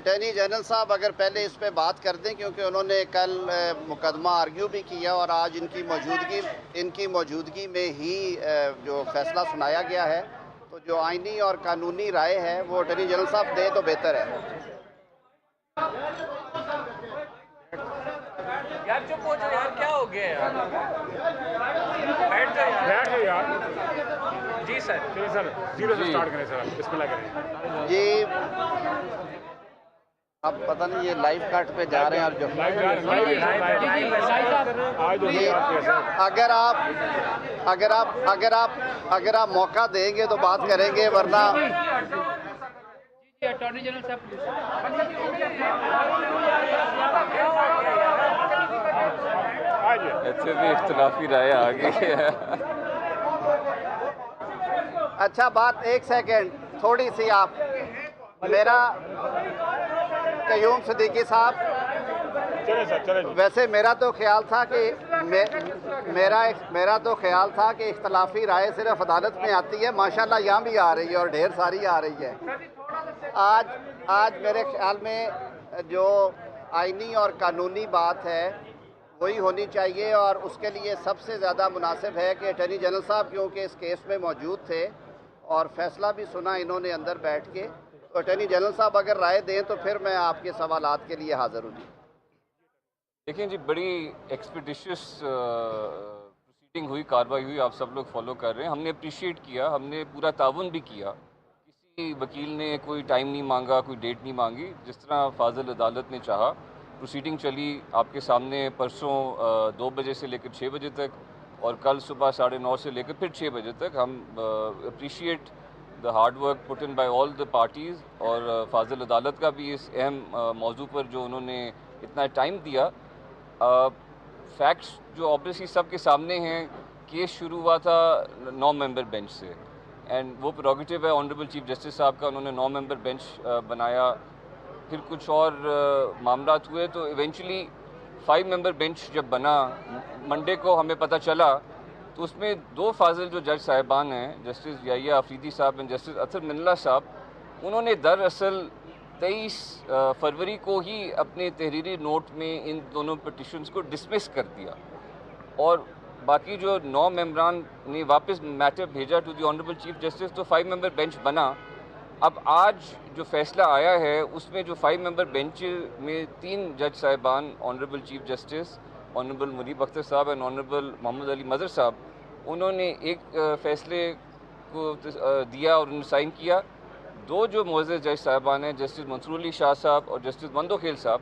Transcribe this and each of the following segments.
Attorney general साहब अगर पहले इस पे बात कर दें, क्योंकि उन्होंने कल मुकदमा आर्ग्यू भी किया और आज इनकी मौजूदगी में ही जो फैसला सुनाया गया है, तो जो आइनी और कानूनी राय है वो अटॉर्नी जनरल साहब दे तो बेहतर है। यार चुप हो जाओ यार, क्या हो गया यार, बैठ जाओ यार। जी सर, चलिए सर, जीरो से स्टार्ट करें सर, बिस्मिल्लाह करें जी। अब पता नहीं ये लाइव कट पे जा रहे हैं और जो अगर आप मौका देंगे तो बात करेंगे, वरना अटॉर्नी जनरल साहब ऐसे भी इख्तिलाफी राय आ गई है। अच्छा बात, एक सेकंड थोड़ी सी, आप मेरा कयूम सिद्दीकी साहब, चले सर, चले। वैसे मेरा तो ख्याल था कि मेरा तो ख्याल था कि इख्तलाफी राय सिर्फ अदालत में आती है, माशाल्लाह यहाँ भी आ रही है और ढेर सारी आ रही है। आज मेरे ख्याल में जो आइनी और कानूनी बात है वही होनी चाहिए, और उसके लिए सबसे ज़्यादा मुनासिब है कि अटॉर्नी जनरल साहब क्योंकि इस केस में मौजूद थे और फैसला भी सुना इन्होंने अंदर बैठ के, तो अटॉर्नी जनरल साहब अगर राय दें तो फिर मैं आपके सवालात के लिए हाज़िर हूँ। देखिए जी, बड़ी एक्सपीडिशियस प्रोसीडिंग हुई, कार्रवाई हुई, आप सब लोग फॉलो कर रहे हैं। हमने अप्रिशिएट किया, हमने पूरा ताउन भी किया। किसी वकील ने कोई टाइम नहीं मांगा, कोई डेट नहीं मांगी, जिस तरह फाजिल अदालत ने चाहा प्रोसीडिंग चली। आपके सामने परसों 2 बजे से लेकर 6 बजे तक और कल सुबह 9:30 से लेकर फिर 6 बजे तक। हम appreciate the hard work put in by all the parties, और फाजिल अदालत का भी इस अहम मौजू पर जो उन्होंने इतना टाइम दिया। फैक्ट्स जो ऑब्वियसली सबके सामने हैं, केस शुरू हुआ था 9 मेंबर बेंच से, एंड वो प्रोगेटिव है ऑनरेबल चीफ जस्टिस साहब का, उन्होंने 9 मेंबर बेंच बनाया। फिर कुछ और मामलात हुए तो इवेंचुअली 5 मेंबर बेंच जब बना, मंडे को हमें पता चला, तो उसमें 2 फाजिल जो जज साहिबान हैं, जस्टिस याहिया अफरीदी साहब एंड जस्टिस अतर मिन्नल्ला साहब, उन्होंने दरअसल 23 फरवरी को ही अपने तहरीरी नोट में इन दोनों पिटिशन्स को डिसमिस कर दिया, और बाकी जो 9 मेंबरान ने वापस मैटर भेजा to the honourable chief justice, तो 5 मेंबर बेंच बना। अब आज जो फैसला आया है उसमें जो 5 मेंबर बेंच में 3 जज साहिबान, honourable chief justice honourable Munib Akhtar साहब एंड ऑनरेबल मोहम्मद अली मज़र साहब, उन्होंने एक फ़ैसले को दिया और उन्होंने साइन किया। 2 जो मुअज़्ज़ज़ जज साहिबान हैं, जस्टिस मंसूर अली शाह साहब और जस्टिस मंदोखेल साहब,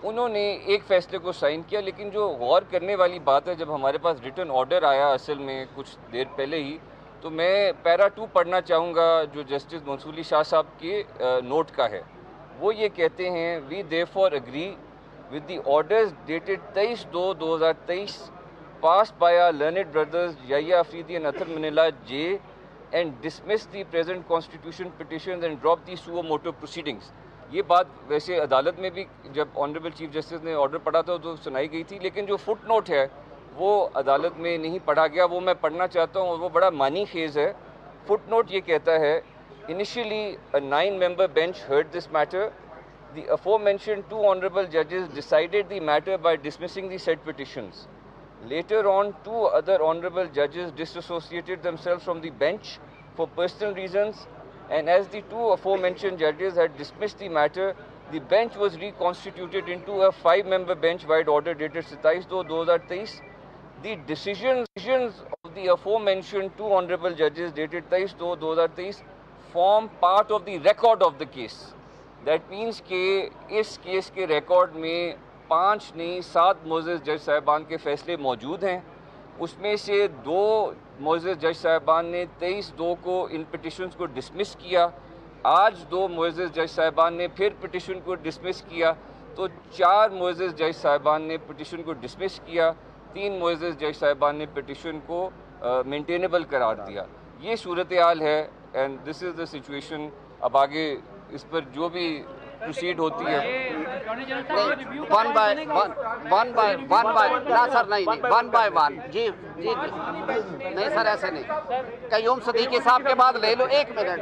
उन्होंने एक फ़ैसले को साइन किया। लेकिन जो गौर करने वाली बात है, जब हमारे पास रिटन ऑर्डर आया असल में कुछ देर पहले ही, तो मैं पैरा 2 पढ़ना चाहूँगा जो जस्टिस मंसूर अली शाह साहब के नोट का है। वो ये कहते हैं, we therefore agree with the orders dated 23/2/2023 passed by our learned brothers Yahya Afridi and Athar Manila J and dismiss the present constitution petitions and drop the suo motu proceedings। ये बात वैसे अदालत में भी जब ऑनरेबल चीफ जस्टिस ने order पढ़ा था तो सुनाई गई थी, लेकिन जो फुट नोट है वो अदालत में नहीं पढ़ा गया, वो मैं पढ़ना चाहता हूँ और वो बड़ा मानी खेज़ है। फुट नोट ये कहता है, initially a 9-member bench heard this matter। The aforementioned 2 honorable judges decided the matter by dismissing the said petitions. Later on, 2 other honorable judges disassociated themselves from the bench for personal reasons, and as the 2 aforementioned judges had dismissed the matter, the bench was reconstituted into a 5-member bench by order dated 27/2/2023. The decisions of the aforementioned 2 honorable judges dated 27/2/2023 form part of the record of the case। That means कि इस case के record में 5 नहीं 7 मुअज़्ज़ज़ जज साहिबान के फ़ैसले मौजूद हैं। उसमें से 2 मुअज़्ज़ज़ जज साहिबान ने 23/2 को इन पिटिशन्स को डिसमिस किया। आज 2 मुअज़्ज़ज़ जज साहिबान ने फिर पिटिशन को डिसमिस किया, तो 4 मुअज़्ज़ज़ जज साहिबान ने पिटिशन को डिसमिस किया, 3 मुअज़्ज़ज़ जज साहिबान ने पिटिशन को मेंटेनेबल करार दिया। ये सूरत हाल है, and this is the situation. अब आगे इस पर जो भी प्रोसीड होती है। वन बाय ना सर, नहीं 1 by 1 जी जी नहीं सर, ऐसे नहीं। कयूम सदीकी साहब के बाद ले लो, 1 मिनट।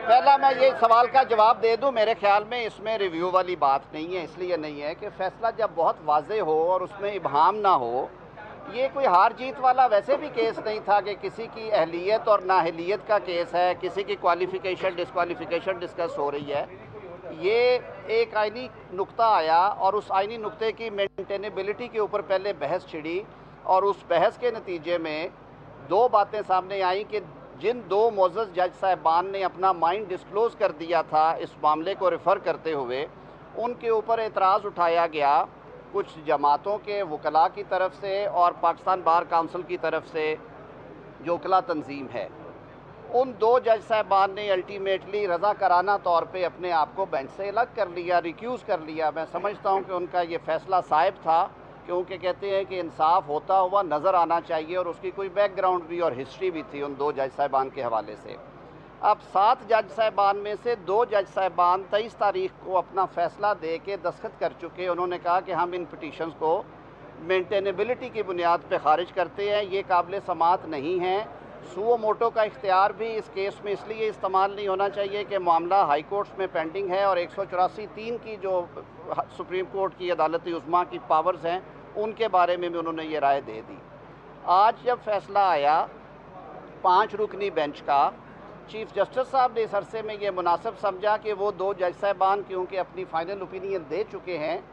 पहला मैं ये सवाल का जवाब दे दूं, मेरे ख्याल में इसमें रिव्यू वाली बात नहीं है। इसलिए नहीं है कि फैसला जब बहुत वाज़ेह हो और उसमें इबहाम ना हो, ये कोई हार जीत वाला वैसे भी केस नहीं था कि किसी की अहलियत और नाअहलियत का केस है, किसी की क्वालिफ़िकेशन डिस्क्वालिफ़िकेशन डिस्कस हो रही है। ये एक आइनी नुक्ता आया और उस आइनी नुक्ते की मेंटेनेबिलिटी के ऊपर पहले बहस छिड़ी और उस बहस के नतीजे में 2 बातें सामने आई कि जिन 2 मोअज़्ज़ज़ जज साहिबान ने अपना माइंड डिस्क्लोज़ कर दिया था इस मामले को रेफ़र करते हुए, उनके ऊपर एतराज़ उठाया गया कुछ जमातों के वकला की तरफ से और पाकिस्तान बार काउंसिल की तरफ से जो वकला तंजीम है। उन 2 जज साहिबान ने अल्टीमेटली रज़ाकाराना तौर पे अपने आप को बेंच से अलग कर लिया, रिक्यूज़ कर लिया। मैं समझता हूँ कि उनका ये फ़ैसला साहिब था, क्योंकि कहते हैं कि इंसाफ होता हुआ नज़र आना चाहिए और उसकी कोई बैकग्राउंड भी और हिस्ट्री भी थी उन 2 जज साहिबान के हवाले से। अब 7 जज साहिबान में से 2 जज साहिबान 23 तारीख को अपना फ़ैसला दे के दस्तखत कर चुके। उन्होंने कहा कि हम इन पिटीशंस को मेंटेनेबिलिटी की बुनियाद पे ख़ारिज करते हैं, ये काबिल समात नहीं हैं। सुओ मोटो का इख्तियार भी इस केस में इसलिए इस्तेमाल नहीं होना चाहिए कि मामला हाई कोर्ट्स में पेंडिंग है और 184(3) की जो सुप्रीम कोर्ट की अदालत उज़्मा की पावर्स हैं उनके बारे में भी उन्होंने ये राय दे दी। आज जब फ़ैसला आया 5 रुकनी बेंच का, चीफ़ जस्टिस साहब ने इस अरसे में ये मुनासिब समझा कि वो 2 जज साहिबान क्योंकि अपनी फ़ाइनल ओपिनियन दे चुके हैं,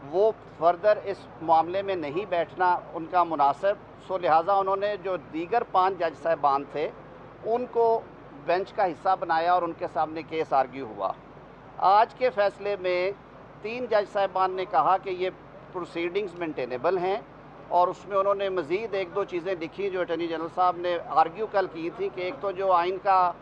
वो फर्दर इस मामले में नहीं बैठना उनका मुनासिब, सो लिहाजा उन्होंने जो दीगर 5 जज साहिबान थे उनको बेंच का हिस्सा बनाया और उनके सामने केस आर्ग्यू हुआ। आज के फ़ैसले में 3 जज साहिबान ने कहा कि ये प्रोसीडिंग्स मेंटेनेबल हैं और उसमें उन्होंने मज़ीद 1-2 चीज़ें लिखी जो अटॉर्नी जनरल साहब ने आर्ग्यू कल की थी कि एक तो जो आइन का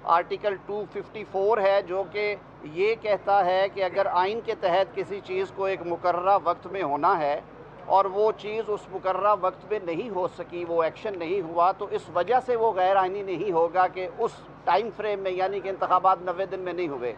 आर्टिकल 254 है जो कि ये कहता है कि अगर आइन के तहत किसी चीज़ को एक मुकर्ररा वक्त में होना है और वो चीज़ उस मुकर्ररा वक्त में नहीं हो सकी, वो एक्शन नहीं हुआ, तो इस वजह से वो गैर आइनी नहीं होगा कि उस टाइम फ्रेम में, यानी कि इंतखाबात 90 दिन में नहीं हुए।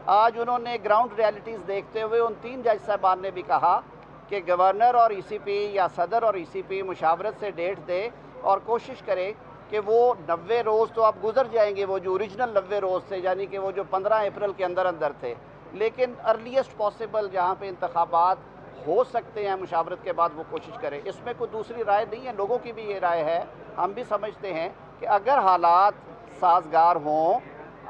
आज उन्होंने ग्राउंड रियलिटीज़ देखते हुए उन 3 जज साहिबान ने भी कहा कि गवर्नर और ECP या सदर और ECP मुशावरत से डेट दे और कोशिश करे कि वो 90 रोज़ तो अब गुजर जाएंगे, वो जो ओरिजिनल 90 रोज़ थे, यानी कि वो जो 15 अप्रैल के अंदर अंदर थे, लेकिन अर्लीस्ट पॉसिबल जहाँ पे इंतखाबात हो सकते हैं मुशावरत के बाद वो कोशिश करें। इसमें कोई दूसरी राय नहीं है, लोगों की भी ये राय है। हम भी समझते हैं कि अगर हालात साजगार हों,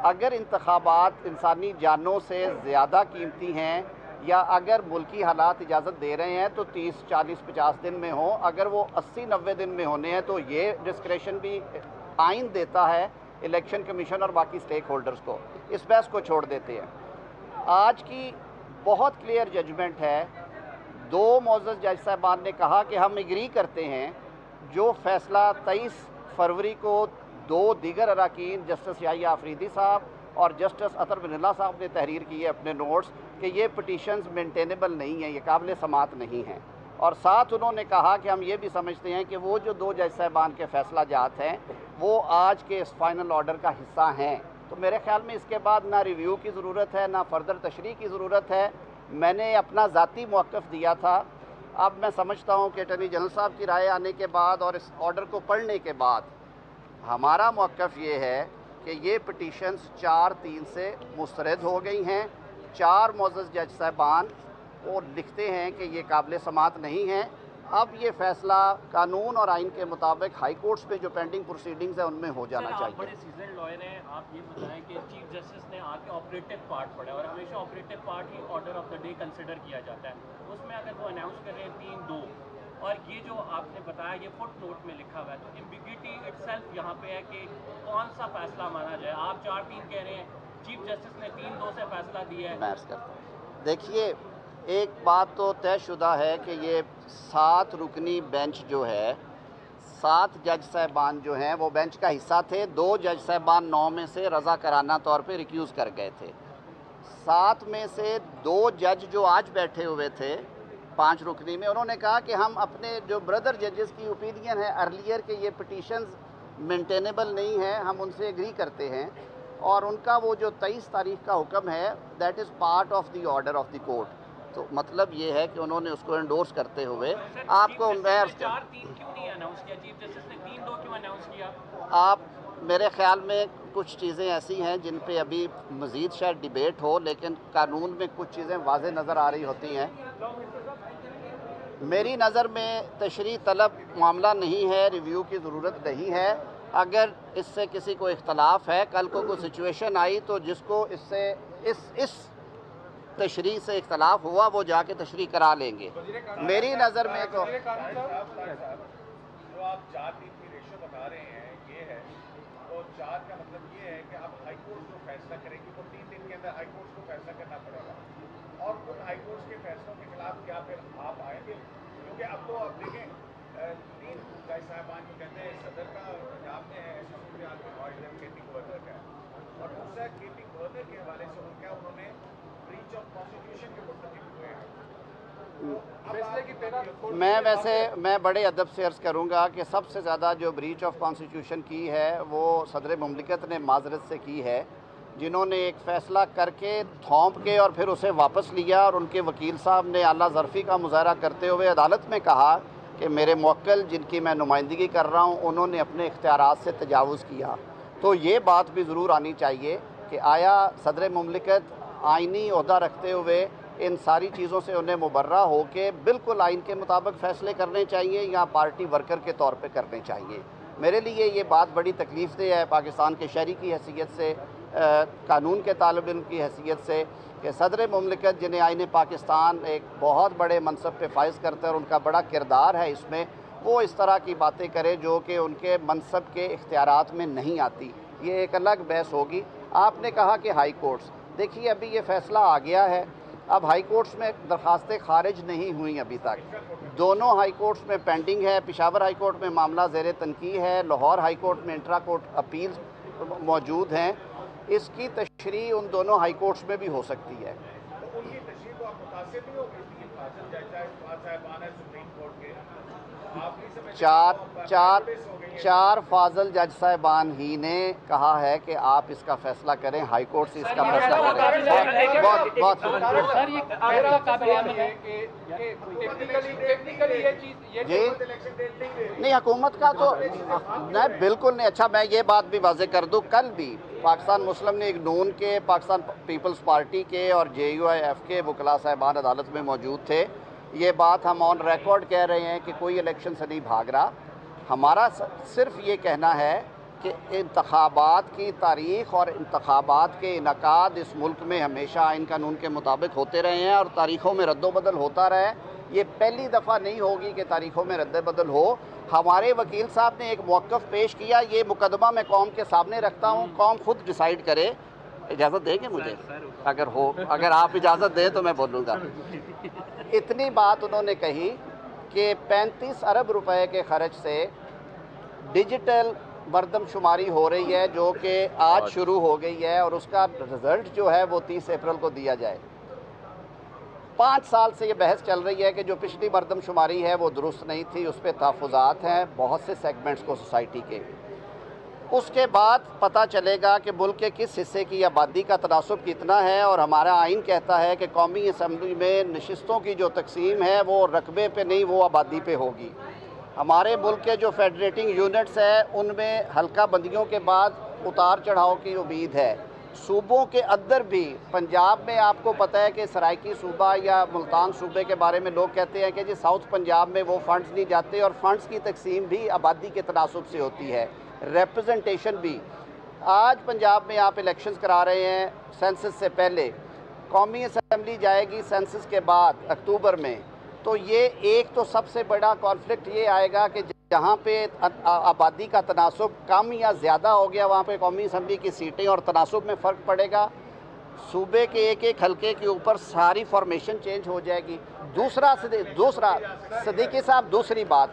अगर इंतखाबात इंसानी जानों से ज़्यादा कीमती हैं या अगर मुल्की हालात इजाज़त दे रहे हैं तो 30, 40, 50 दिन में हो, अगर वो 80, 90 दिन में होने हैं तो ये डिस्क्रेशन भी आइन देता है इलेक्शन कमीशन और बाकी स्टेक होल्डर्स को। इस बहस को छोड़ देते हैं। आज की बहुत क्लियर जजमेंट है। 2 मोअज़्ज़ज़ जज साहिबान ने कहा कि हम एग्री करते हैं जो फ़ैसला 23 फरवरी को 2 दीगर अरकान जस्टिस याहिया अफरीदी साहब और जस्टिस अतर वनीला साहब ने तहरीर की है अपने नोट्स कि ये पिटीशंस मेंटेनेबल नहीं है, ये काबिल समात नहीं हैं। और साथ उन्होंने कहा कि हम ये भी समझते हैं कि वो जो 2 जज साहिबान के फ़ैसला जात हैं वो आज के इस फाइनल ऑर्डर का हिस्सा हैं। तो मेरे ख्याल में इसके बाद ना रिव्यू की ज़रूरत है ना फर्दर तशरीह की ज़रूरत है। मैंने अपना ज़ाती मौक़िफ़ दिया था। अब मैं समझता हूँ कि अटॉर्नी जनरल साहब की राय आने के बाद और इस ऑर्डर को पढ़ने के बाद हमारा मौक़िफ़ ये है कि ये पिटीशंस 4-3 से मुस्तरद हो गई हैं। 4 मोअज़्ज़ज़ जज साहिबान वो लिखते हैं कि ये काबिल समात नहीं है। अब ये फ़ैसला कानून और आइन के मुताबिक हाई कोर्ट्स में जो पेंडिंग प्रोसीडिंग्स हैं उनमें हो जाना चाहिए। आप बड़े सीजन लॉयर हैं, आप ये बताएं कि चीफ जस्टिस ने आके ऑपरेटिव पार्ट पढ़ा और हमेशा operative part he order of the day consider किया जाता है, उसमें अगर वो अनाउंस कर रहे हैं 3-2 और ये जो आपने बताया ये फुट नोट में लिखा हुआ है, तो एम्बिग्यूटी इटसेल्फ यहाँ पे है कि कौन सा फैसला माना जाए। आप 4-3 कह रहे हैं, चीफ जस्टिस ने 3-2 से फैसला दिया है। मैं अर्ज़ करता हूँ, देखिए एक बात तो तयशुदा है कि ये 7 रुकनी बेंच जो है, 7 जज साहिबान जो हैं वो बेंच का हिस्सा थे। 2 जज साहिबान 9 में से रज़ाकाराना तौर पे रिक्यूज़ कर गए थे। 7 में से 2 जज जो आज बैठे हुए थे 5 रुकनी में, उन्होंने कहा कि हम अपने जो ब्रदर जजेस की ओपिनियन है अर्लियर के ये पिटीशंस मेंटेनेबल नहीं है, हम उनसे एग्री करते हैं और उनका वो जो 23 तारीख का हुक्म है that is part of the order of the court. तो मतलब ये है कि उन्होंने उसको एंडोर्स करते हुए आपको मैं 4-3 क्यों नहीं अनाउंस किया? चीफ जस्टिस ने 3-2 क्यों अनाउंस किया? आप मेरे ख्याल में कुछ चीज़ें ऐसी हैं जिन पे अभी मज़ीद शायद डिबेट हो, लेकिन कानून में कुछ चीज़ें वाज़ेह नज़र आ रही होती हैं। मेरी नज़र में तशरीह तलब मामला नहीं है, रिव्यू की ज़रूरत नहीं है। अगर इससे किसी को इख्तलाफ है, कल को कोई सिचुएशन आई तो जिसको इससे इस तशरीह से इख्तलाफ हुआ वो जाके तशरीह करा लेंगे। मेरी नज़र में तो जो आप 4-3 की रेशो बता रहे हैं ये है, तो 4 का मतलब ये है कि आप हाई कोर्ट जो फैसला करेंगे वो 3 दिन के अंदर हाई कोर्ट को फैसला करना पड़ेगा, और उन हाई कोर्ट के फैसलों के खिलाफ क्या फिर आप आएंगे? क्योंकि अब तो आप देखें 3 जज साहबान जो कहते हैं सदर का पंजाब में है, और केपी गवर्नर का है, और दूसरा केपी गवर्नर के हवाले से उन्होंने ब्रीच ऑफ कॉन्स्टिट्यूशन के मुताबिक हुए हैं। मैं बड़े अदब से अर्ज़ करूँगा कि सबसे ज़्यादा जो ब्रीच ऑफ कॉन्स्टिट्यूशन की है वो सदर मुमलिकत ने माजरत से की है, जिन्होंने एक फ़ैसला करके थोंप के और फिर उसे वापस लिया, और उनके वकील साहब ने आला ज़रफ़ी का मुज़ाहरा करते हुए अदालत में कहा कि मेरे मुवक्किल जिनकी मैं नुमाइंदगी कर रहा हूँ उन्होंने अपने इख्तियारात से तजावुज़ किया। तो ये बात भी ज़रूर आनी चाहिए कि आया सदर मुमलिकत आइनी ओहदा रखते हुए इन सारी चीज़ों से उन्हें मुबर्रा हो के बिल्कुल आइन के मुताबिक फ़ैसले करने चाहिए या पार्टी वर्कर के तौर पे करने चाहिए। मेरे लिए ये बात बड़ी तकलीफ़ दे है पाकिस्तान के शहरी की हैसियत से, कानून के तालिब इल्म की हैसियत से, कि सदर मुमलिकत जिन्हें आइन पाकिस्तान एक बहुत बड़े मनसब पे फाइज करते हैं और उनका बड़ा किरदार है इसमें, वो इस तरह की बातें करे जो कि उनके मनसब के इख्तियारात में नहीं आती। ये एक अलग बहस होगी। आपने कहा कि हाई कोर्ट्स, देखिए अभी ये फ़ैसला आ गया है, अब हाई कोर्ट्स में दरखास्तें खारिज नहीं हुई अभी तक, दोनों हाई कोर्ट्स में पेंडिंग है। पेशावर हाई कोर्ट में मामला ज़ेर तनकी है, लाहौर हाई कोर्ट में इंट्रा कोर्ट अपील मौजूद हैं। इसकी तशरीह उन दोनों हाई कोर्ट्स में भी हो सकती है। तो उनकी तशरीह को आप मुतासिर नहीं हो गई? 3 साहिबान है सुप्रीम कोर्ट के, आप नहीं समझते? चार फाजल जज साहिबान ही ने कहा है कि आप इसका फैसला करें, हाई कोर्ट से इसका फैसला करें। बहुत जी नहीं, हुकूमत का तो नहीं, बिल्कुल नहीं। अच्छा, मैं ये बात भी वाज़ेह कर दूँ, कल भी पाकिस्तान मुस्लिम लीग नून के, पाकिस्तान पीपल्स पार्टी के और JUIF के वकला साहिबान अदालत में मौजूद थे। ये बात हम ऑन रिकॉर्ड कह रहे हैं कि कोई इलेक्शन से नहीं भाग रहा। हमारा सिर्फ ये कहना है कि इंतखाबात की तारीख़ और इंतखाबात के इनकाद इस मुल्क में हमेशा आइन कानून के मुताबिक होते रहे हैं और तारीख़ों में रद्दोबदल होता रहा है। ये पहली दफ़ा नहीं होगी कि तारीख़ों में रद्दोबदल हो। हमारे वकील साहब ने एक मौक़िफ़ पेश किया, ये मुकदमा मैं कौम के सामने रखता हूँ, कौम खुद डिसाइड करे। इजाज़त देंगे मुझे? अगर आप इजाज़त दें तो मैं बोलूँगा। इतनी बात उन्होंने कही कि 35 अरब रुपए के ख़र्च से डिजिटल मरदमशुमारी हो रही है, जो कि आज शुरू हो गई है, और उसका रिज़ल्ट जो है वो 30 अप्रैल को दिया जाए। 5 साल से ये बहस चल रही है कि जो पिछली मरदमशुमारी है वो दुरुस्त नहीं थी, उस पर तहफ़्फ़ुज़ात हैं बहुत से सेगमेंट्स को सोसाइटी के। उसके बाद पता चलेगा कि मुल्क के किस हिस्से की आबादी का तनासुब कितना है, और हमारा आइन कहता है कि कौमी असम्बली में नशिस्तों की जो तकसीम है वो रकबे पे नहीं, वो आबादी पे होगी। हमारे मुल्क के जो फेडरेटिंग यूनिट्स हैं उनमें हल्का बंदियों के बाद उतार चढ़ाव की उम्मीद है। सूबों के अंदर भी, पंजाब में आपको पता है कि सराइकी सूबा या मुल्तान सूबे के बारे में लोग कहते हैं कि जी साउथ पंजाब में वो फ़ंड्स नहीं जाते, और फ़ंड्स की तकसीम भी आबादी के तनासुब से होती है, रिप्रेजेंटेशन भी। आज पंजाब में आप इलेक्शंस करा रहे हैं सेंसस से पहले, कौमी असम्बली जाएगी सेंसस के बाद अक्टूबर में, तो ये एक तो सबसे बड़ा कॉन्फ्लिक्ट ये आएगा कि जहाँ पे आबादी का तनासुब कम या ज़्यादा हो गया, वहाँ पे कौमी असम्बली की सीटें और तनासुब में फ़र्क पड़ेगा। सूबे के एक एक हलके के ऊपर सारी फॉर्मेशन चेंज हो जाएगी। दूसरा सदीकी साहब, दूसरी बात,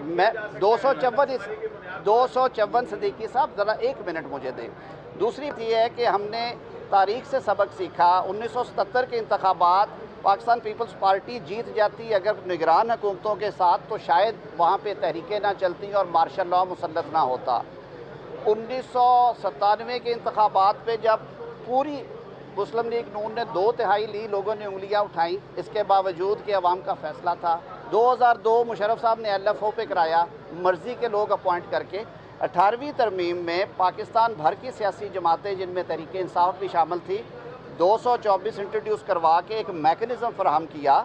मैं 254 सदीकी साहब ज़रा 1 मिनट मुझे दें। दूसरी ये है कि हमने तारीख़ से सबक सीखा। 1977 के इंतखाबात पाकिस्तान पीपल्स पार्टी जीत जाती अगर निगरान हुकूमतों के साथ, तो शायद वहाँ पे तहरीकें ना चलती और मार्शल लॉ मुसल्लत ना होता। 1997 के इंतखाबात पे जब पूरी मुस्लिम लीग नून ने 2/3 ली, लोगों ने उंगलियां उठाई, इसके बावजूद कि अवाम का फैसला था। 2002 मुशर्रफ साहब ने LFO पे कराया, मर्ज़ी के लोग अपॉइंट करके। 18वीं तरमीम में पाकिस्तान भर की सियासी जमातें, जिनमें तहरीक इंसाफ भी शामिल थी, 224 इंट्रोड्यूस करवा के एक मैकेनिज़्म फराहम किया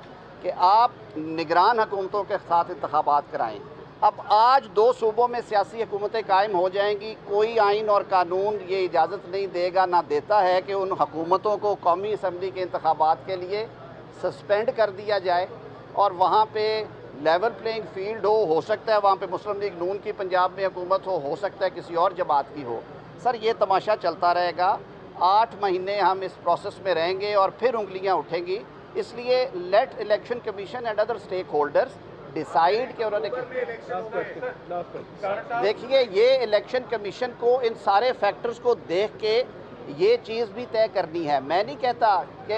कि आप निगरान हुकूमतों के साथ इंतखाबात कराएँ। अब आज 2 सूबों में सियासी हुकूमतें कायम हो जाएंगी, कोई आइन और कानून ये इजाज़त नहीं देगा, ना देता है कि उन हुकूमतों को कौमी असम्बली के इंतखाबात के लिए सस्पेंड कर दिया जाए और वहाँ पे लेवल प्लेइंग फील्ड हो सकता है वहाँ पे मुस्लिम लीग नून की पंजाब में हुकूमत हो सकता है किसी और जमात की हो। सर ये तमाशा चलता रहेगा, 8 महीने हम इस प्रोसेस में रहेंगे और फिर उंगलियाँ उठेंगी। इसलिए let election commission and other stakeholders decide कि उन्होंने देखिए, ये इलेक्शन कमीशन को इन सारे फैक्टर्स को देख के ये चीज़ भी तय करनी है। मैं नहीं कहता कि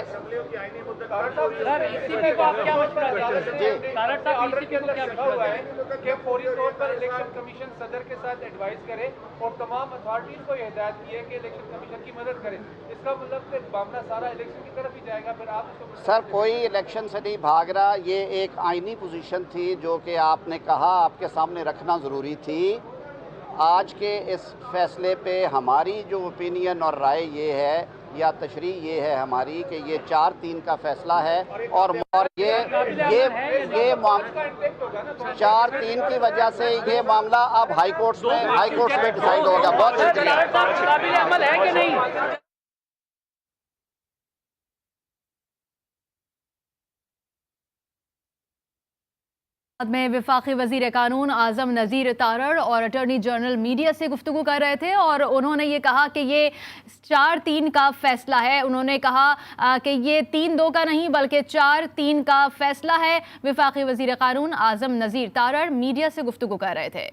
फौरी तौर पर इलेक्शन कमीशन सदर के साथ एडवाइस करे और तमाम अथॉरिटीज को हिदायत की है कि इलेक्शन कमीशन की मदद करें। इसका मतलब कि मामला सारा इलेक्शन की तरफ ही जाएगा। फिर आप सर कोई इलेक्शन से नहीं भाग रहा, ये एक आइनी पोजीशन थी जो कि आपने कहा आपके सामने रखना ज़रूरी थी। आज के इस फैसले पे हमारी जो ओपिनियन और राय ये है या तशरीह ये है हमारी कि ये 4-3 का फैसला है और ये मामला 4-3 की वजह से ये मामला अब हाई कोर्ट में डिसाइड होगा। बहुत शुक्रिया। में वफाकी वज़ीर कानून आज़म नज़ीर तारड़ और अटॉर्नी जनरल मीडिया से गुफ्तगू कर रहे थे और उन्होंने ये कहा कि ये 4-3 का फैसला है। उन्होंने कहा कि ये 3-2 का नहीं बल्कि 4-3 का फैसला है। वफाकी वज़ीर कानून आज़म नज़ीर तारड़ मीडिया से गुफ्तगू कर रहे थे।